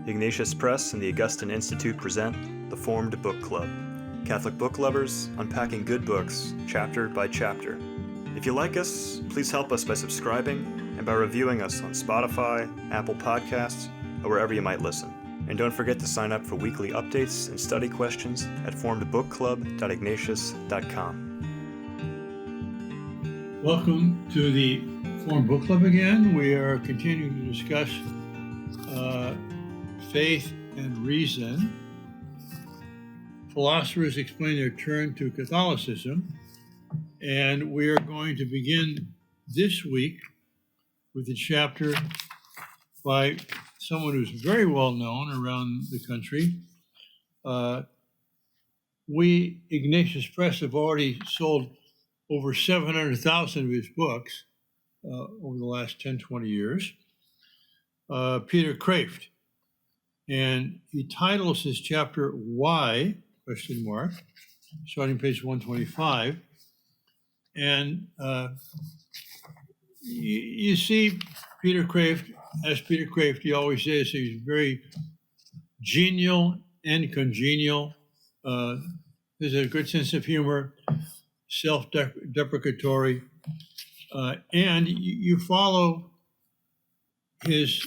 Ignatius Press and the Augustine Institute present The Formed Book Club. Catholic book lovers unpacking good books, chapter by chapter. If you like us, please help us by subscribing and by reviewing us on Spotify, Apple Podcasts, or wherever you might listen. And don't forget to sign up for weekly updates and study questions at formedbookclub.ignatius.com. Welcome to the Formed Book Club again. We are continuing to discuss faith and reason. Philosophers Explain Their Turn to Catholicism. And we are going to begin this week with a chapter by someone who's very well known around the country. We, Ignatius Press, have already sold over 700,000 of his books over the last 10, 20 years. Peter Kreeft. And he titles his chapter, Why, ? Starting page 125. And you see Peter Kreeft, as Peter Kreeft, he always is, he's very genial and congenial. There's a good sense of humor, self-deprecatory, and you follow his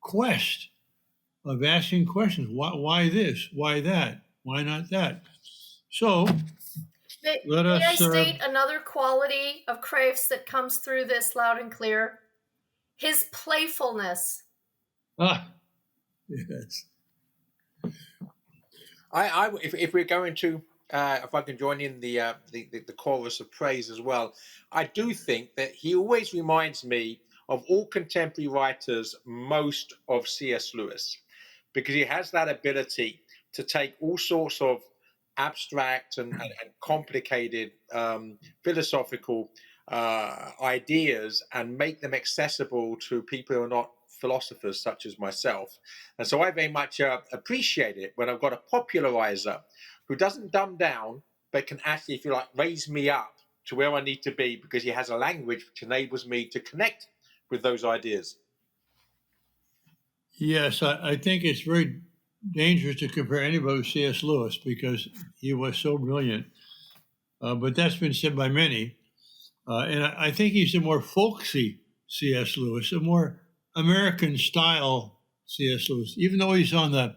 quest of asking questions. Why this? Why that? Why not that? So let us. May I state another quality of Kreeft's that comes through this loud and clear? His playfulness. Yes. If we're going to, if I can join in the chorus of praise as well, I do think that he always reminds me of all contemporary writers, most of C.S. Lewis, because he has that ability to take all sorts of abstract and complicated philosophical ideas and make them accessible to people who are not philosophers such as myself. And so I very much appreciate it when I've got a popularizer who doesn't dumb down, but can actually, if you like, raise me up to where I need to be, because he has a language which enables me to connect with those ideas. Yes, I think it's very dangerous to compare anybody with C.S. Lewis because he was so brilliant. But that's been said by many. And I think he's a more folksy C.S. Lewis, a more American style C.S. Lewis. Even though he's on the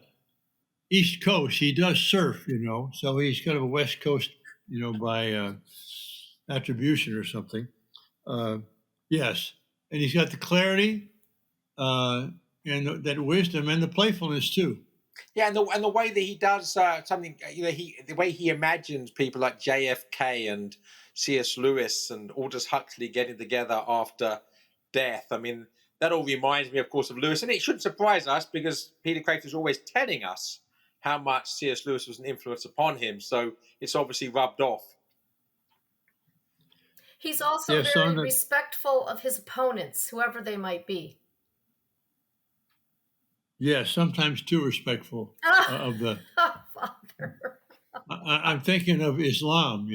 East Coast, he does surf, so he's kind of a West Coast, by attribution or something. Yes. And he's got the clarity and that wisdom and the playfulness too. Yeah, and the way that he does something, the way he imagines people like JFK and C.S. Lewis and Aldous Huxley getting together after death. I mean, that all reminds me, of course, of Lewis, and it shouldn't surprise us because Peter Kreeft is always telling us how much C.S. Lewis was an influence upon him. So it's obviously rubbed off. He's also very respectful of his opponents, whoever they might be. Yes, sometimes too respectful of the. Father. I'm thinking of Islam,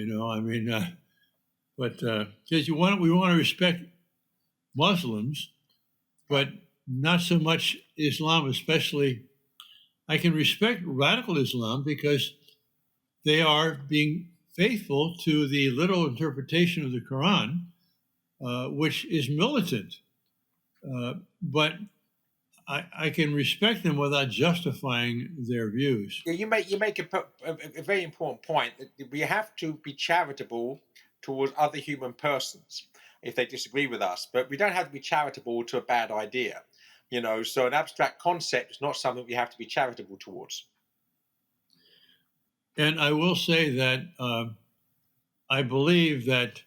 but because we want to respect Muslims, but not so much Islam, especially. I can respect radical Islam because they are being faithful to the literal interpretation of the Quran, which is militant. But I can respect them without justifying their views. Yeah, you make a very important point. We have to be charitable towards other human persons if they disagree with us, but we don't have to be charitable to a bad idea. So an abstract concept is not something we have to be charitable towards. And I will say that I believe that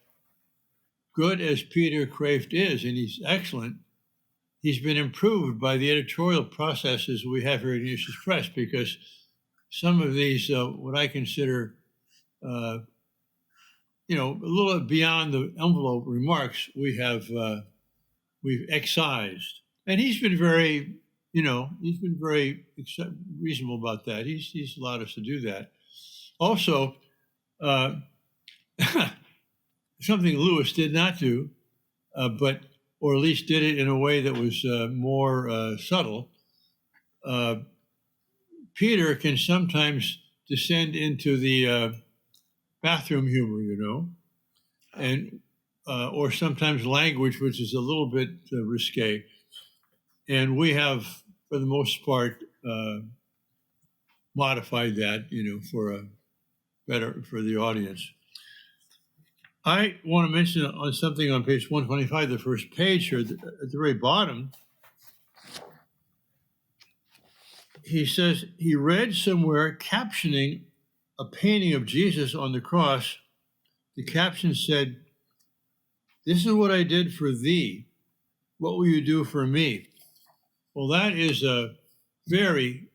good as Peter Kreeft is, and he's excellent, he's been improved by the editorial processes we have here at Ignatius Press, because some of these, what I consider, a little beyond the envelope remarks, we've excised. And he's been very, reasonable about that. He's allowed us to do that. Also, something Lewis did not do, or at least did it in a way that was more subtle, Peter can sometimes descend into the bathroom humor, and or sometimes language which is a little bit risque. And we have, for the most part, modified that, for a better for the audience. I want to mention on something on page 125, the first page here, at the very bottom. He says he read somewhere captioning a painting of Jesus on the cross. The caption said, "This is what I did for thee. What will you do for me?" Well, that is a very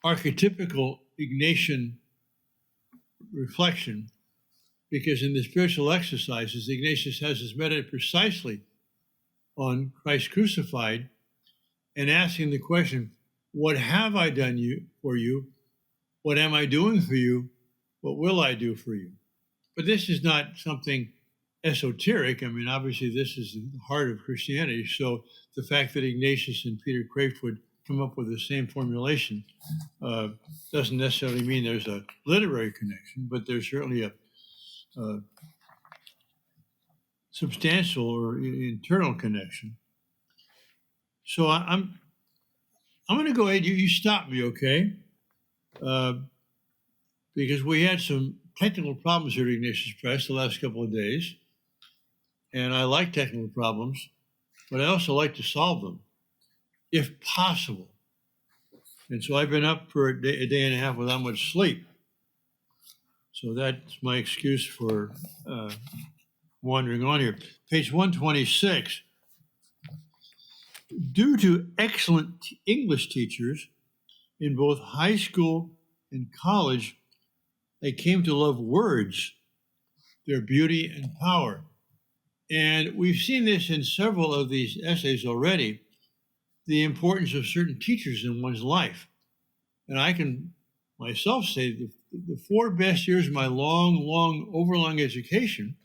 archetypical Ignatian reflection, because in the spiritual exercises, Ignatius has us meditate precisely on Christ crucified and asking the question, what have I done for you? What am I doing for you? What will I do for you? But this is not something esoteric. I mean, obviously, this is the heart of Christianity. So the fact that Ignatius and Peter Kreeft would come up with the same formulation doesn't necessarily mean there's a literary connection, but there's certainly a substantial or internal connection. So I'm going to go ahead. You stop me, okay? Because we had some technical problems here at Ignatius Press the last couple of days, and I like technical problems, but I also like to solve them, if possible. And so I've been up for a day and a half without much sleep. So that's my excuse for wandering on here. Page 126. Due to excellent English teachers in both high school and college, I came to love words, their beauty and power. And we've seen this in several of these essays already, the importance of certain teachers in one's life. And I can myself say the 4 best years of my overlong education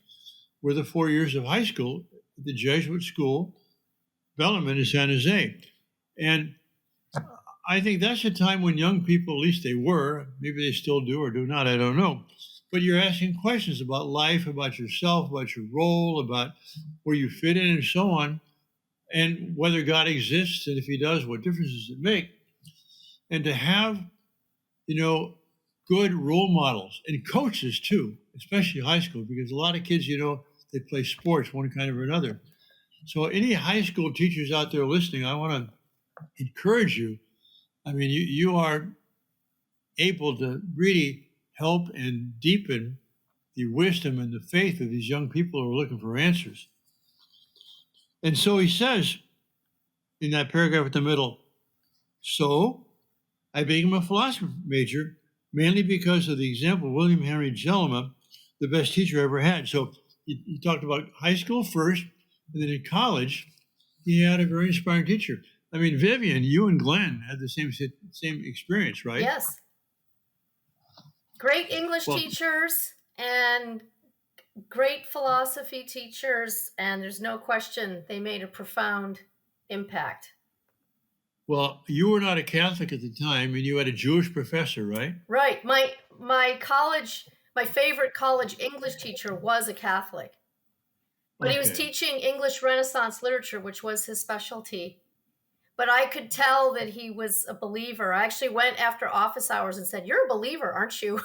were the 4 years of high school at the Jesuit school, Bellarmine in San Jose. And I think that's a time when young people, at least they were, maybe they still do or do not, I don't know, but you're asking questions about life, about yourself, about your role, about where you fit in and so on, and whether God exists, and if he does, what difference does it make? And to have, good role models and coaches too, especially high school, because a lot of kids, they play sports one kind or another. So any high school teachers out there listening, I want to encourage you. I mean, you are able to really help and deepen the wisdom and the faith of these young people who are looking for answers. And so he says in that paragraph at the middle, so I became a philosophy major mainly because of the example of William Henry Jellicoe, the best teacher I ever had. So he talked about high school first, and then in college, he had a very inspiring teacher. I mean, Vivian, you and Glenn had the same experience, right? Yes. Great English teachers and great philosophy teachers, and there's no question they made a profound impact. Well, you were not a Catholic at the time, and you had a Jewish professor, right? Right. My favorite college English teacher was a Catholic. But he was teaching English Renaissance literature, which was his specialty. But I could tell that he was a believer. I actually went after office hours and said, "You're a believer, aren't you?"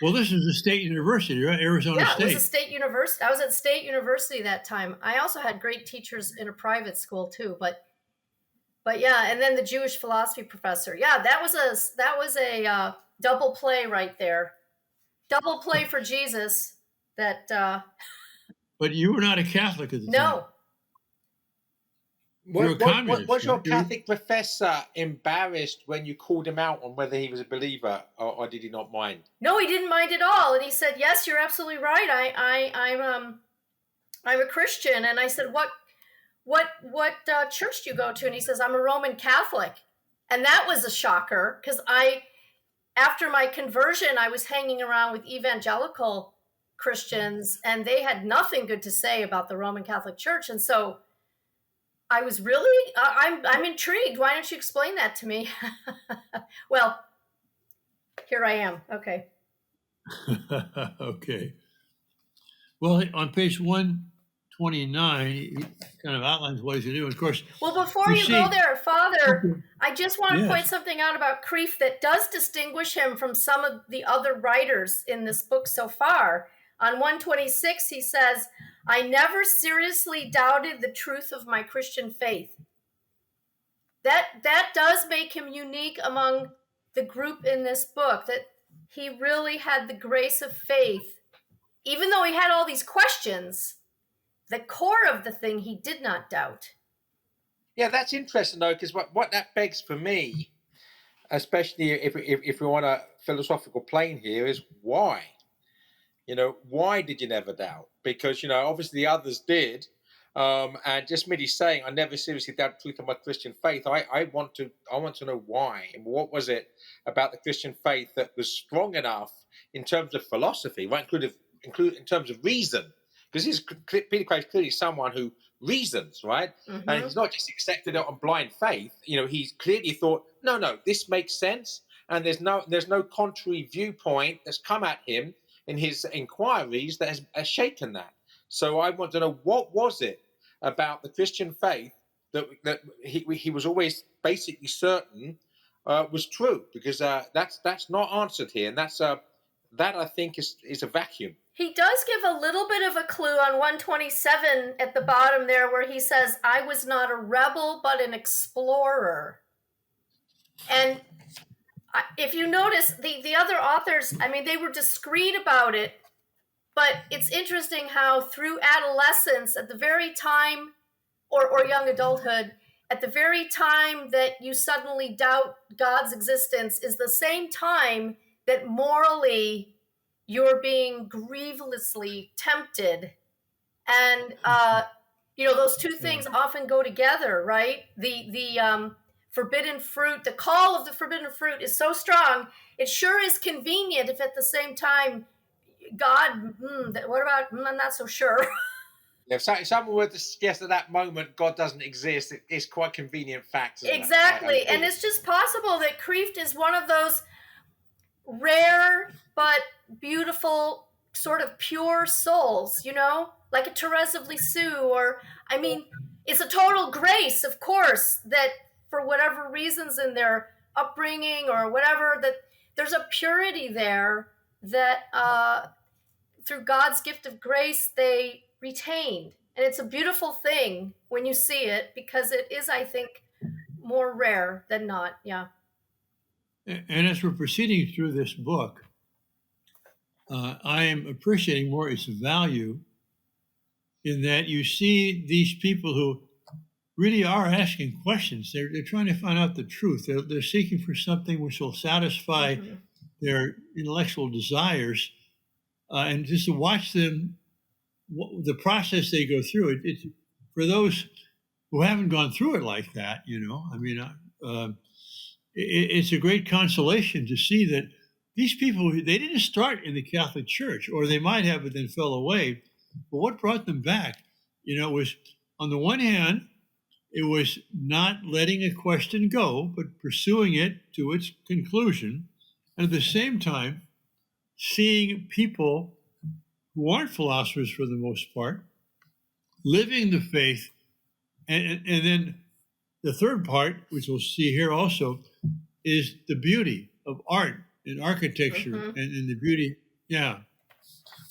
Well, this is a state university, right? Arizona State. Yeah, it was a state university. I was at State University that time. I also had great teachers in a private school too. But yeah, and then the Jewish philosophy professor. Yeah, that was a double play right there. Double play for Jesus. That. But you were not a Catholic at the time. No. Was your Catholic professor embarrassed when you called him out on whether he was a believer, or did he not mind? No, he didn't mind at all, and he said, "Yes, you're absolutely right. I'm a Christian." And I said, "What church do you go to?" And he says, "I'm a Roman Catholic," and that was a shocker because after my conversion, I was hanging around with evangelical Christians, and they had nothing good to say about the Roman Catholic Church, and so. I was really, I'm intrigued. Why don't you explain that to me? Well, here I am. Okay. Okay. Well, on page 129, he kind of outlines what he's going to do. Of course, well, before you go there, Father, I just want to Yes. point something out about Kreeft that does distinguish him from some of the other writers in this book so far. On 126, he says, I never seriously doubted the truth of my Christian faith. That does make him unique among the group in this book, that he really had the grace of faith. Even though he had all these questions, the core of the thing he did not doubt. Yeah, that's interesting though, because what that begs for me, especially if we want a philosophical plane here, is why? Why did you never doubt? Because obviously the others did, and just merely saying I never seriously doubted the truth of my Christian faith. I want to know why, and what was it about the Christian faith that was strong enough in terms of philosophy, right? Include in terms of reason, because Peter Craft is clearly someone who reasons, right? Mm-hmm. And he's not just accepted it on blind faith. He's clearly thought, no, this makes sense, and there's no contrary viewpoint that's come at him in his inquiries that has shaken that. So I want to know, what was it about the Christian faith that he was always basically certain was true? Because that's not answered here, and that I think is a vacuum. He does give a little bit of a clue on 127 at the bottom there, where he says, I was not a rebel, but an explorer. And if you notice, the other authors, they were discreet about it, but it's interesting how through adolescence, at the very time, or young adulthood, at the very time that you suddenly doubt God's existence is the same time that morally you're being grievously tempted. And, those two things often go together, right? The forbidden fruit, the call of the forbidden fruit is so strong. It sure is convenient if at the same time, God, what about, I'm not so sure. If someone were to suggest at that moment God doesn't exist, it's quite convenient fact. Exactly. And it's just possible that Kreeft is one of those rare but beautiful, sort of pure souls, like a Therese of Lisieux, or, it's a total grace, of course, that for whatever reasons in their upbringing or whatever, that there's a purity there that through God's gift of grace they retained. And it's a beautiful thing when you see it, because it is, I think, more rare than not. Yeah. And as we're proceeding through this book, I am appreciating more its value in that you see these people who really are asking questions. They're trying to find out the truth. They're seeking for something which will satisfy their intellectual desires. And just to watch them, the process they go through, it's for those who haven't gone through it like that, it's a great consolation to see that these people, they didn't start in the Catholic Church, or they might have, but then fell away. But what brought them back, was, on the one hand, it was not letting a question go, but pursuing it to its conclusion. And at the same time, seeing people who aren't philosophers for the most part, living the faith. And then the third part, which we'll see here also, is the beauty of art and architecture and the beauty. Yeah.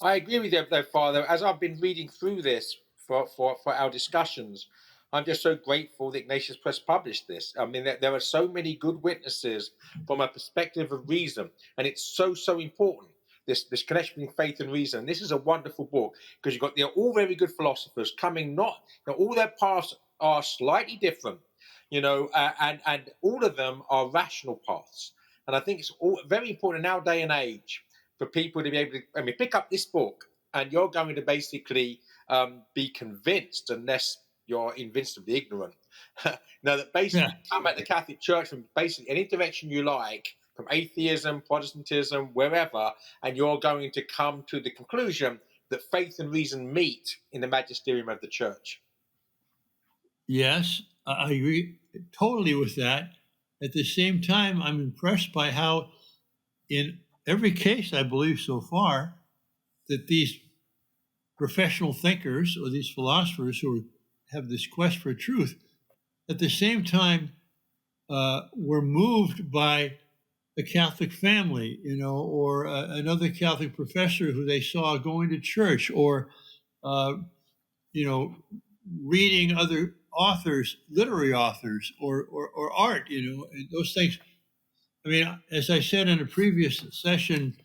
I agree with you, though, Father. As I've been reading through this for our discussions, I'm just so grateful that Ignatius Press published this. There are so many good witnesses from a perspective of reason, and it's so important. This connection between faith and reason. This is a wonderful book because they're all very good philosophers coming. All their paths are slightly different, and all of them are rational paths. And I think it's all very important in our day and age for people to be able to pick up this book, and you're going to basically be convinced, unless you're invincibly ignorant. That basically come at the Catholic Church from basically any direction you like, from atheism, Protestantism, wherever, and you're going to come to the conclusion that faith and reason meet in the magisterium of the Church. Yes, I agree totally with that. At the same time, I'm impressed by how, in every case, I believe so far, that these professional thinkers or these philosophers who have this quest for truth, at the same time, were moved by a Catholic family, or another Catholic professor who they saw going to church, or you know, reading other authors, literary authors, or art, and those things. I mean, as I said in a previous session,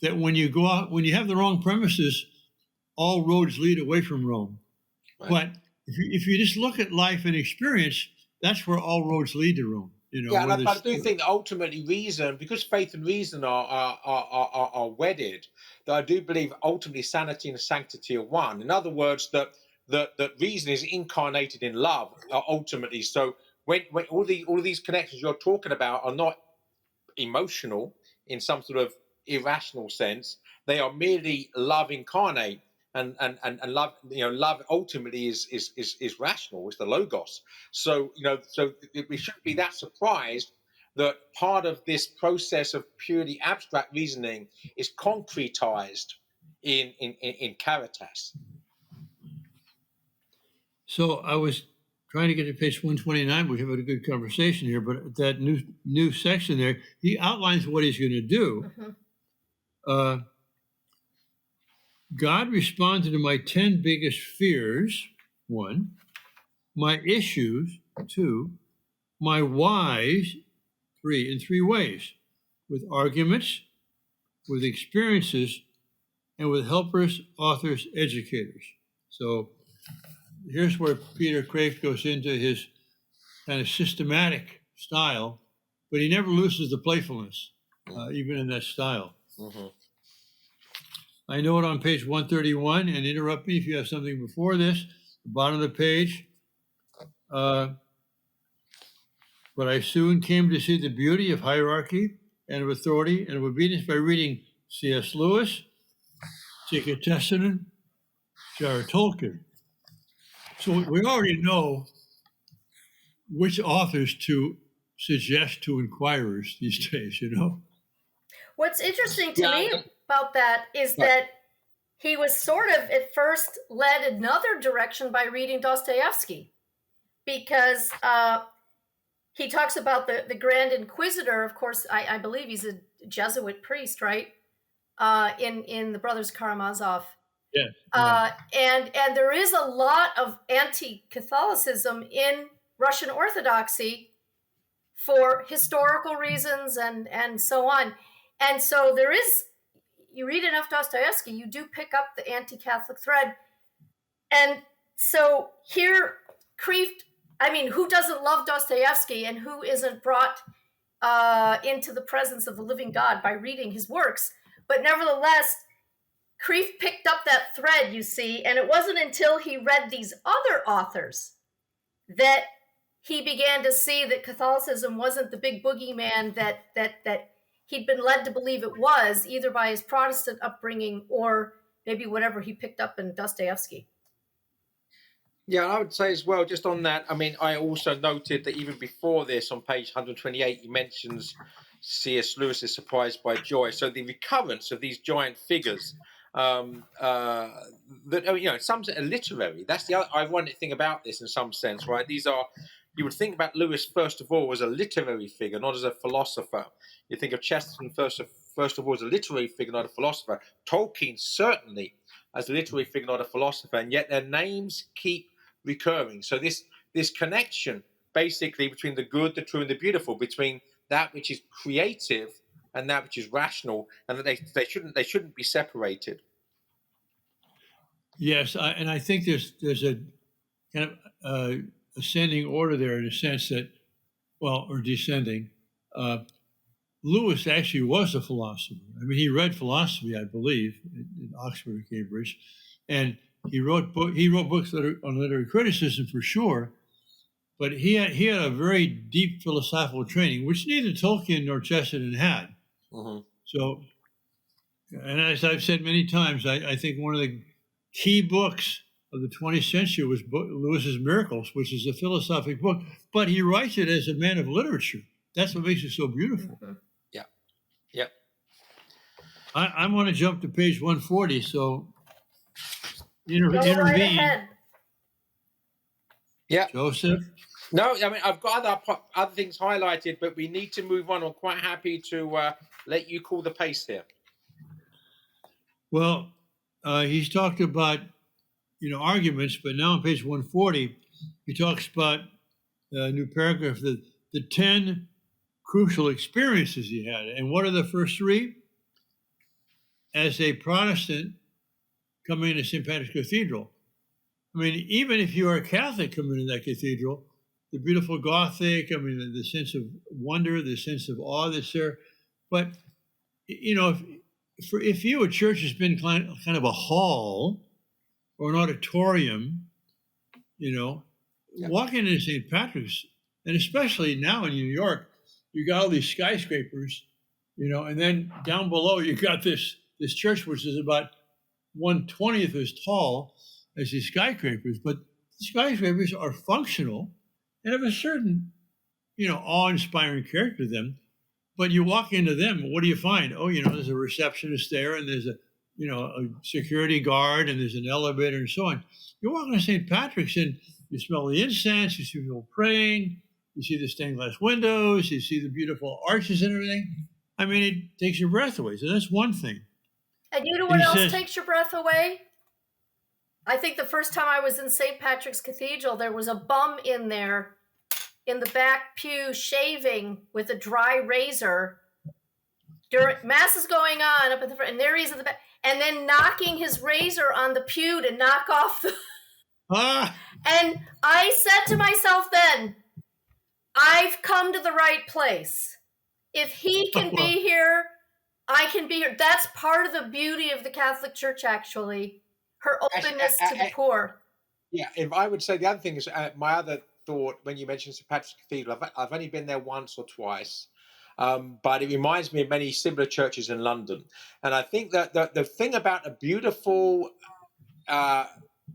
that when you go out, when you have the wrong premises, all roads lead away from Rome. Right. But if you just look at life and experience, that's where all roads lead to Rome. Yeah, and I do think that ultimately reason, because faith and reason are wedded, that I do believe ultimately sanity and sanctity are one. In other words, that reason is incarnated in love ultimately. So when all these connections you're talking about are not emotional in some sort of irrational sense, they are merely love incarnate. And love, love ultimately is rational. It's the logos. So we shouldn't be that surprised that part of this process of purely abstract reasoning is concretized in caritas. So I was trying to get to page 129. We have a good conversation here, but that new section there, he outlines what he's going to do. Mm-hmm. God responded to my 10 biggest fears, 1, my issues, 2, my whys, 3, in 3 ways, with arguments, with experiences, and with helpers, authors, educators. So here's where Peter Kreeft goes into his kind of systematic style, but he never loses the playfulness, even in that style. Mm-hmm. I note on page 131, and interrupt me if you have something before this, the bottom of the page. But I soon came to see the beauty of hierarchy and of authority and of obedience by reading C.S. Lewis, J.K. Chesterton, J.R. Tolkien. So we already know which authors to suggest to inquirers these days, What's interesting to me about that is that he was sort of at first led another direction by reading Dostoevsky, because he talks about the Grand Inquisitor. Of course, I believe he's a Jesuit priest, right? In the Brothers Karamazov. Yeah. And there is a lot of anti-Catholicism in Russian Orthodoxy for historical reasons and so on. And so there is, you read enough Dostoevsky, you do pick up the anti-Catholic thread. And so here, Kreeft, I mean, who doesn't love Dostoevsky, and who isn't brought into the presence of the living God by reading his works? But nevertheless, Kreeft picked up that thread, you see, and it wasn't until he read these other authors that he began to see that Catholicism wasn't the big boogeyman that he'd been led to believe it was, either by his Protestant upbringing or maybe whatever he picked up in Dostoevsky. Yeah, I would say as well, just on that, I mean, I also noted that even before this, on page 128, he mentions C.S. Lewis is surprised by joy. So the recurrence of these giant figures that, in some sense, are literary. That's the ironic thing about this, in some sense, right? These are, you would think about Lewis, first of all, as a literary figure, not as a philosopher. You think of Chesterton, first of all, as a literary figure, not a philosopher. Tolkien, certainly, as a literary figure, not a philosopher. And yet their names keep recurring. So this connection, basically, between the good, the true, and the beautiful, between that which is creative and that which is rational, and that they shouldn't be separated. Yes, and I think there's a kind of ascending order there, in a sense that, or descending. Lewis actually was a philosopher. I mean, he read philosophy, I believe, in Oxford or Cambridge, and he wrote books on literary criticism for sure. But he had a very deep philosophical training, which neither Tolkien nor Chesterton had. Mm-hmm. So, and as I've said many times, I think one of the key books of the 20th century was Lewis's Miracles, which is a philosophic book, but he writes it as a man of literature. That's what makes it so beautiful. Yeah. Yeah. I'm going to jump to page 140, so Go right intervene. ahead. Yeah. Joseph? No, I mean, I've got other things highlighted, but we need to move on. I'm quite happy to let you call the pace here. Well, he's talked about, arguments, but now on page 140, he talks about a new paragraph, the 10 crucial experiences he had. And what are the first three? As a Protestant coming into St. Patrick's Cathedral. I mean, even if you are a Catholic coming into that cathedral, the beautiful Gothic, the sense of wonder, the sense of awe that's there. But, if you, a church has been kind of a hall or an auditorium, walking into St. Patrick's, and especially now in New York, you got all these skyscrapers, and then down below you got this church, which is about 1/20th as tall as these skyscrapers. But the skyscrapers are functional and have a certain, awe-inspiring character to them. But you walk into them, what do you find? Oh, there's a receptionist there, and there's a security guard, and there's an elevator, and so on. You walk into St. Patrick's, and you smell the incense, you see people praying, you see the stained glass windows, you see the beautiful arches and everything. I mean, it takes your breath away. So that's one thing. And you know what else takes your breath away? I think the first time I was in St. Patrick's Cathedral, there was a bum in there in the back pew shaving with a dry razor. Mass is going on up at the front, and there he is at the back, and then knocking his razor on the pew to knock off the... And I said to myself then, I've come to the right place. If he can be here, I can be here. That's part of the beauty of the Catholic Church, actually. Her openness to the poor. Yeah, if I would say the other thing is, my other thought when you mentioned St. Patrick's Cathedral, I've only been there once or twice, but it reminds me of many similar churches in London. And I think that the thing about a beautiful,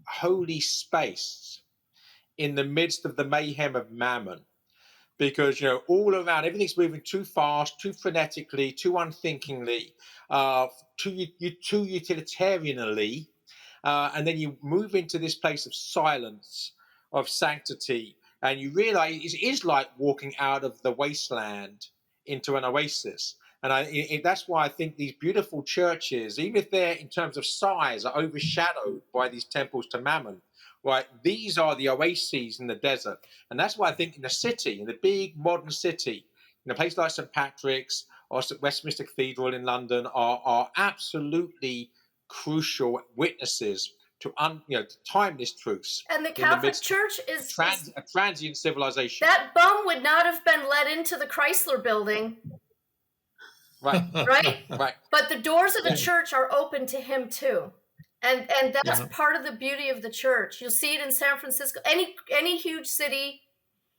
holy space in the midst of the mayhem of mammon, because all around everything's moving too fast, too frenetically, too unthinkingly, too utilitarianly, and then you move into this place of silence, of sanctity, and you realize it is like walking out of the wasteland into an oasis. And that's why I think these beautiful churches, even if they're in terms of size, are overshadowed by these temples to Mammon. Right, these are the oases in the desert, and that's why I think in the city, in the big modern city, in a place like St. Patrick's or St. Westminster Cathedral in London are absolutely crucial witnesses to timeless truths. And the Catholic Church is a transient civilization. That bum would not have been let into the Chrysler Building. Right. Right. But the doors of the church are open to him too. And that's part of the beauty of the church. You'll see it in San Francisco. Any huge city,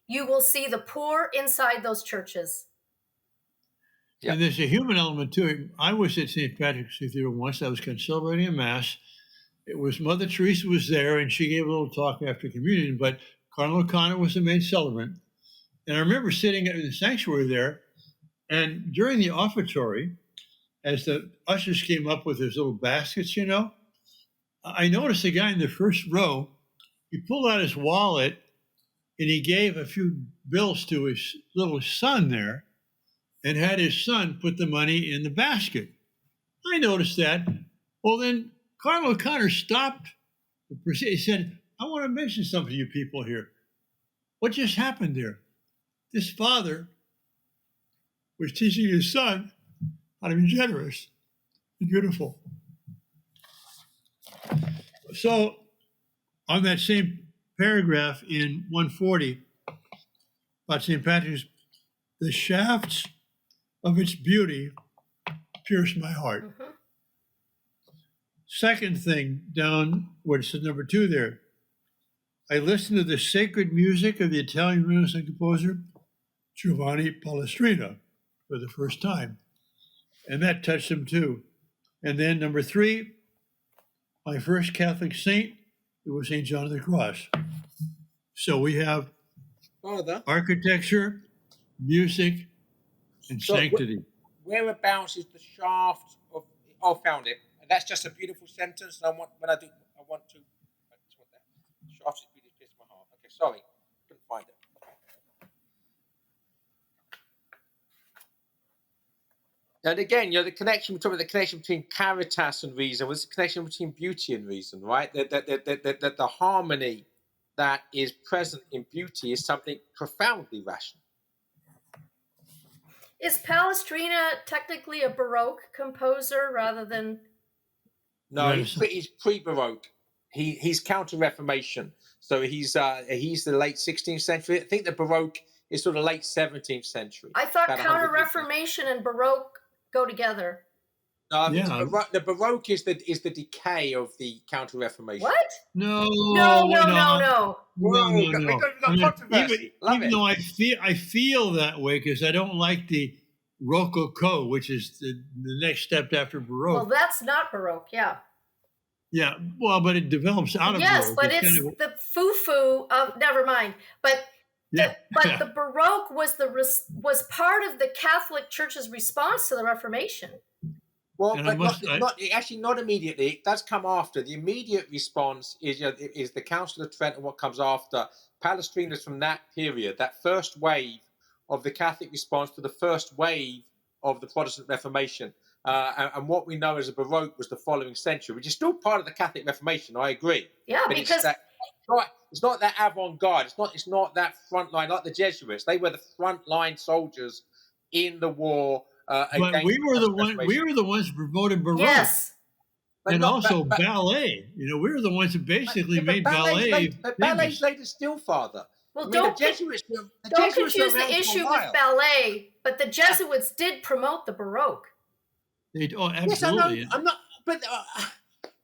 you will see the poor inside those churches. Yeah. And there's a human element to it. I was at St. Patrick's Cathedral once. I was celebrating a mass. It was Mother Teresa was there, and she gave a little talk after communion, but Cardinal O'Connor was the main celebrant. And I remember sitting in the sanctuary there, and during the offertory, as the ushers came up with his little baskets, I noticed a guy in the first row, he pulled out his wallet and he gave a few bills to his little son there and had his son put the money in the basket. I noticed that. Well, then Cardinal O'Connor stopped the proceeding. He said, I want to mention something to you people here. What just happened there? This father was teaching his son how to be generous and beautiful. So on that same paragraph in 140 about St. Patrick's, the shafts of its beauty pierced my heart. Mm-hmm. Second thing down where it says number 2 there, I listened to the sacred music of the Italian Renaissance composer Giovanni Palestrina for the first time, and that touched him too. And then number 3, my first Catholic saint it was St. John of the Cross. So we have Father, architecture, music, and so sanctity. whereabouts is the shaft of? Oh, found it. And that's just a beautiful sentence. And I want to. I just want that. Shaft is beauty, pierced my heart. Okay, sorry, couldn't find it. And again, the connection, we're talking about the connection between caritas and reason. What's the connection between beauty and reason, right? That the harmony that is present in beauty is something profoundly rational. Is Palestrina technically a Baroque composer rather than? No, he's pre-Baroque. He's Counter-Reformation. So he's the late 16th century. I think the Baroque is sort of late 17th century. I thought Counter-Reformation and Baroque go together. No, I think the Baroque is the decay of the Counter-Reformation. What? No. Even though I feel that way because I don't like the Rococo, which is the next step after Baroque. Well, that's not Baroque, yeah. Yeah, well, but it develops out of Baroque. Yes, but it's the foo-foo of, never mind. But the Baroque was part of the Catholic Church's response to the Reformation. Well, but not immediately. It does come after. The immediate response is the Council of Trent and what comes after. Palestrina is from that period, that first wave of the Catholic response to the first wave of the Protestant Reformation. And what we know as a Baroque was the following century, which is still part of the Catholic Reformation. I agree. Yeah, but because it's not that avant-garde. It's not that front line like the Jesuits. They were the front line soldiers in the war. But we were the ones who promoted Baroque. Yes. And also ballet. We were the ones who basically made ballet. But ballet's later still, Father. Well, don't confuse the issue with ballet, but the Jesuits did promote the Baroque. Absolutely. Yes, I'm not. But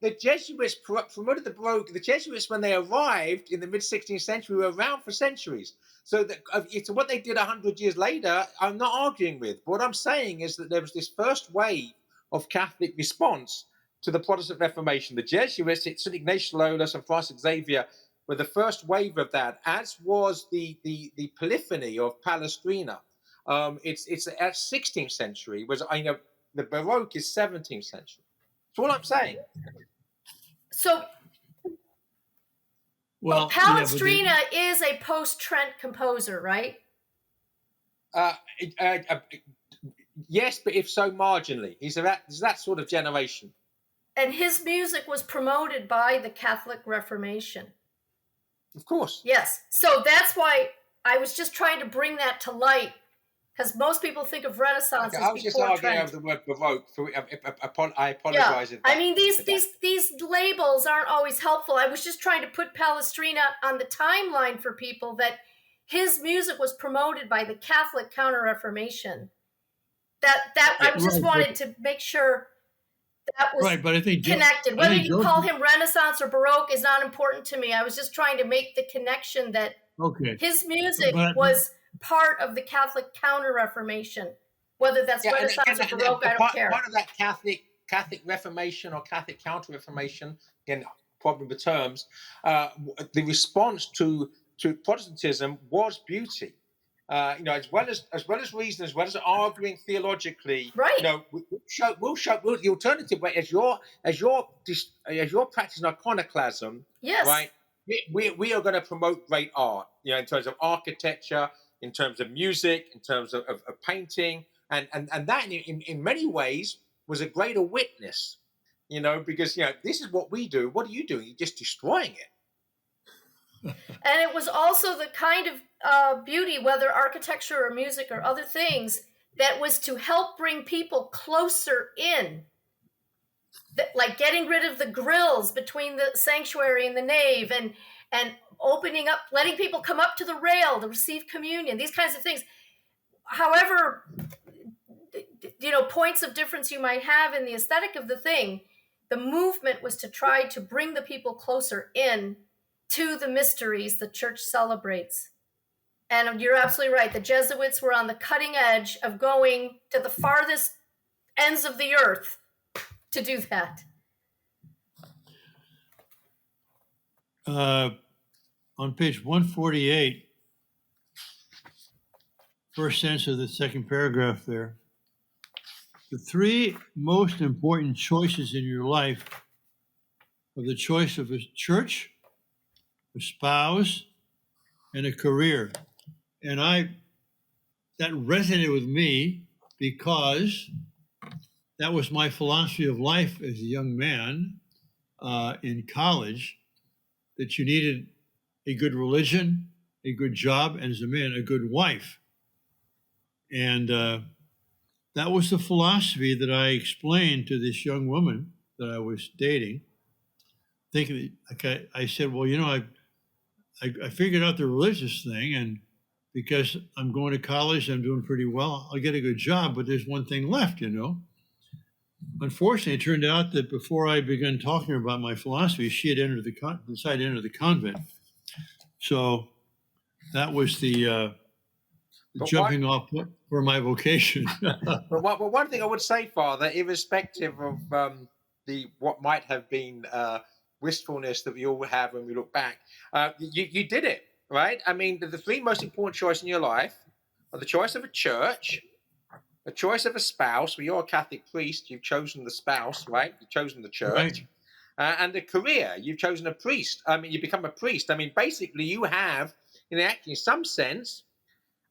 the Jesuits promoted the Baroque. The Jesuits, when they arrived in the mid-16th century, were around for centuries. So it's what they did 100 years later. I'm not arguing with. But what I'm saying is that there was this first wave of Catholic response to the Protestant Reformation. The Jesuits, St. Ignatius Loyola and Francis Xavier, were the first wave of that, as was the polyphony of Palestrina. It's at 16th century. The Baroque is 17th century. That's all I'm saying. So, Palestrina is a post-Trent composer, right? Yes, but if so, marginally. He's that sort of generation. And his music was promoted by the Catholic Reformation. Of course. Yes. So that's why I was just trying to bring that to light, because most people think of Renaissance as I was just arguing over the word Baroque. I apologize. Yeah. I mean, these labels aren't always helpful. I was just trying to put Palestrina on the timeline for people that his music was promoted by the Catholic Counter-Reformation. I just wanted to make sure that was right, but I think connected. Whether you call him Renaissance or Baroque is not important to me. I was just trying to make the connection that his music was part of the Catholic Counter-Reformation. Whether that's Renaissance or Baroque, I don't care. Part of that Catholic Reformation or Catholic Counter-Reformation, again, problem with terms, the response to Protestantism was beauty. As well as reason, as well as arguing theologically, right? We'll show the alternative way as you're practicing iconoclasm. Yes, right. We are going to promote great art, in terms of architecture, in terms of music, in terms of painting, and that in many ways was a greater witness, because this is what we do. What are you doing? You're just destroying it. And it was also the kind of beauty, whether architecture or music or other things, that was to help bring people closer in. Like getting rid of the grills between the sanctuary and the nave, and opening up, letting people come up to the rail to receive communion, these kinds of things. However, points of difference you might have in the aesthetic of the thing, the movement was to try to bring the people closer in to the mysteries the church celebrates. And you're absolutely right. The Jesuits were on the cutting edge of going to the farthest ends of the earth to do that. on page 148, first sentence of the second paragraph there. The three most important choices in your life are the choice of a church, a spouse, and a career. And that resonated with me because that was my philosophy of life as a young man in college, that you needed a good religion, a good job, and as a man, a good wife. And that was the philosophy that I explained to this young woman that I was dating. Thinking, okay, I said, well, I figured out the religious thing, and because I'm going to college, I'm doing pretty well, I'll get a good job, but there's one thing left, Unfortunately, it turned out that before I began talking about my philosophy, she had decided to enter the convent. So that was the jumping off for my vocation. But one thing I would say, Father, irrespective of what might have been wistfulness that we all have when we look back, you did it, right? I mean, the three most important choices in your life are the choice of a church, the choice of a spouse. Well, you're a Catholic priest, you've chosen the spouse, right? You've chosen the church. Right. And a career, you've chosen a priest. I mean, you become a priest. I mean, basically, you have, in some sense,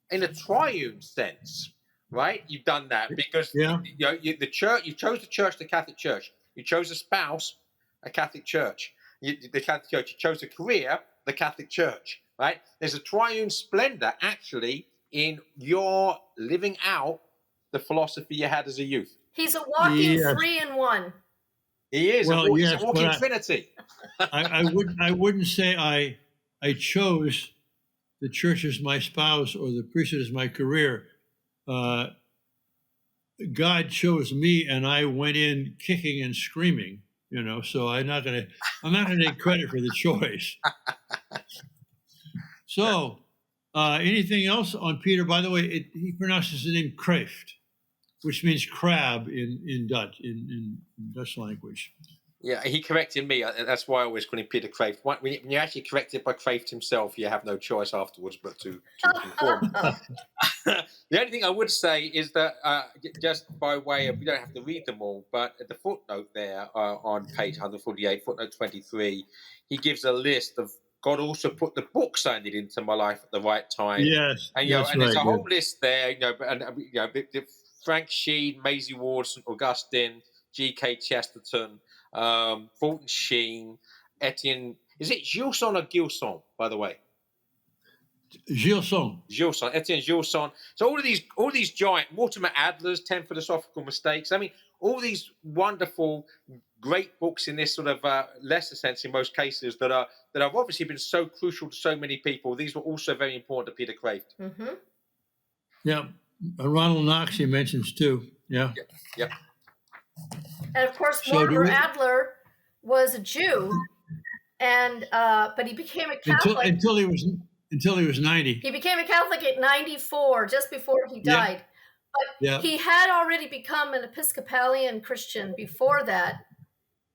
in a triune sense, right? You've done that because the church. You chose the church, the Catholic Church. You chose a spouse, a Catholic Church. The Catholic Church. You chose a career, the Catholic Church. Right? There's a triune splendor actually in your living out the philosophy you had as a youth. He's a walking 3-in-1. He is. Well, He's a walking Trinity. I wouldn't say I chose the church as my spouse or the priesthood as my career. God chose me, and I went in kicking and screaming. So I'm not gonna take credit for the choice. So, anything else on Peter? By the way, he pronounces the name Kreeft, which means crab in Dutch in Dutch language. Yeah, he corrected me. That's why I always call him Peter Kreeft. When you're actually corrected by Kreeft himself, you have no choice afterwards but to conform. The only thing I would say is that just by way of, we don't have to read them all, but at the footnote there on page 148, footnote 23, he gives a list of God also put the books I needed into my life at the right time. Yes, and there's a whole list there. Frank Sheen, Maisie Ward, St. Augustine, G.K. Chesterton, Fulton Sheen, Etienne. Is it Gilson or Gilson, by the way? Gilson. Etienne Gilson. So all these giant Mortimer Adler's 10 Philosophical Mistakes. I mean, all these wonderful, great books in this sort of lesser sense in most cases that have obviously been so crucial to so many people. These were also very important to Peter Kreeft. Mm-hmm. Yeah, Ronald Knox he mentions too. Yeah. And of course, Mortimer Adler was a Jew, and but he became a Catholic until he was 90. He became a Catholic at 94, just before he died. But he had already become an Episcopalian Christian before that.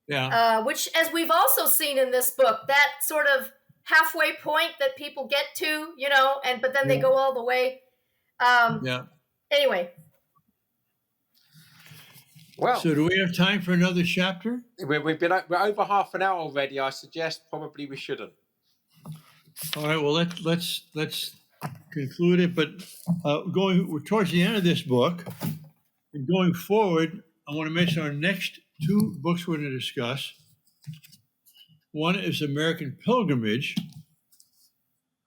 Yeah. Which, as we've also seen in this book, that sort of halfway point that people get to, but then they go all the way. Anyway. Well, so do we have time for another chapter? We're over half an hour already. I suggest probably we shouldn't. All right. Well, let's conclude it. But we're towards the end of this book, and going forward, I want to mention our next two books we're going to discuss. One is American Pilgrimage,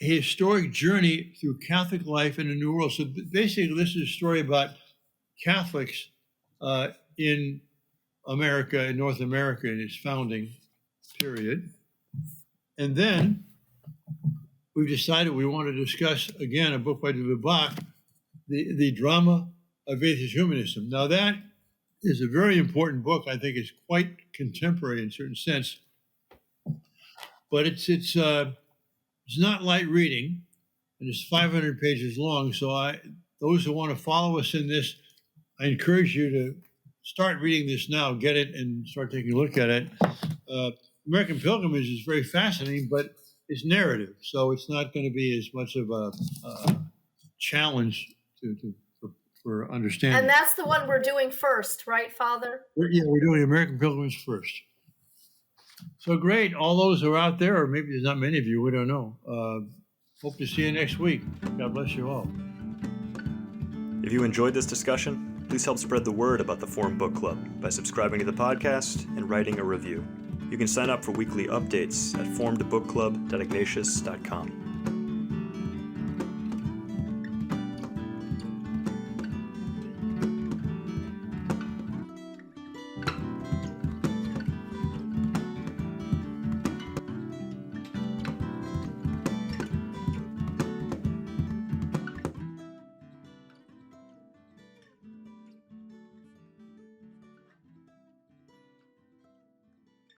a historic journey through Catholic life in the New World. So basically, this is a story about Catholics in America, in North America, in its founding period. And then we've decided we want to discuss, again, a book by de Lubac, the Drama of Atheist Humanism. Now, that is a very important book. I think it's quite contemporary in a certain sense. But it's not light reading, and it's 500 pages long. So those who want to follow us in this, I encourage you to start reading this now, get it, and start taking a look at it. American Pilgrimage is very fascinating, but it's narrative, so it's not going to be as much of a challenge for understanding. And that's the one we're doing first, right, Father? We're doing American Pilgrimage first. So great. All those who are out there, or maybe there's not many of you, we don't know. Hope to see you next week. God bless you all. If you enjoyed this discussion, please help spread the word about the Forum Book Club by subscribing to the podcast and writing a review. You can sign up for weekly updates at forumbookclub.ignatius.com.